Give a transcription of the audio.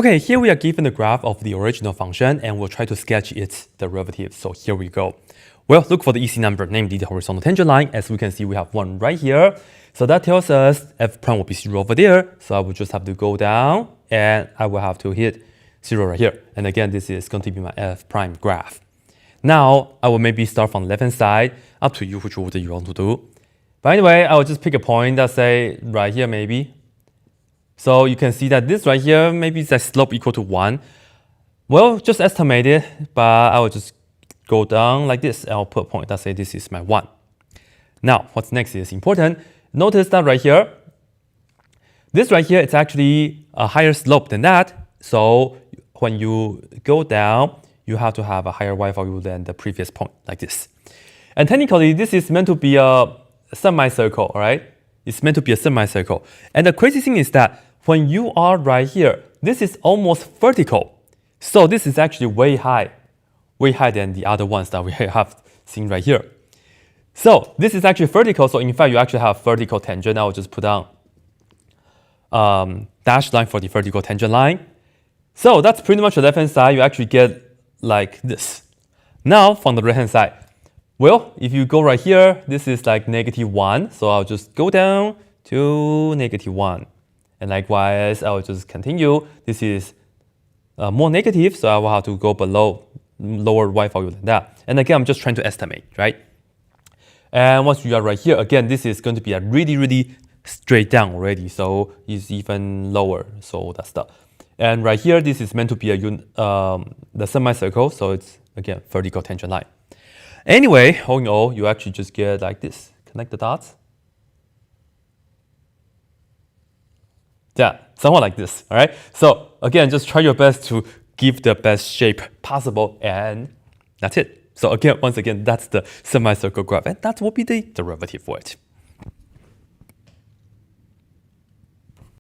Okay, here we are given the graph of the original function and we'll try to sketch its derivative. So here we go. Well, look for the easy number, namely the horizontal tangent line. As we can see, we have one right here. So that tells us f prime will be 0 over there. So I will just have to go down and I will have to hit 0 right here. And again, this is going to be my f prime graph. Now, I will maybe start from the left-hand side, up to you which order you want to do. But anyway, I will just pick a point that say right here maybe. So you can see that this right here, maybe it's a slope equal to 1. Well, just estimate it, but I will just go down like this, and I'll put a point that say this is my 1. Now, what's next is important. Notice that right here, this right here, it's actually a higher slope than that. So when you go down, you have to have a higher y value than the previous point, like this. And technically, this is meant to be a semicircle, all right? It's meant to be a semicircle. And the crazy thing is that when you are right here, this is almost vertical. So this is actually way high than the other ones that we have seen right here. So this is actually vertical. So in fact, you actually have vertical tangent. I will just put down dashed line for the vertical tangent line. So that's pretty much the left-hand side. You actually get like this. Now from the right-hand side, well, if you go right here, this is like -1. So I'll just go down to -1. And likewise, I will just continue. This is more negative, so I will have to go below lower y value than that. And again, I'm just trying to estimate, right? And once you are right here, again, this is going to be a really straight down already. So it's even lower, so that's the. And right here, this is meant to be the semicircle, so it's, again, vertical tangent line. Anyway, all in all, you actually just get like this. Connect the dots. Yeah, somewhat like this, all right? So again, just try your best to give the best shape possible, and that's it. So again, once again, that's the semicircle graph, and that will be the derivative for it.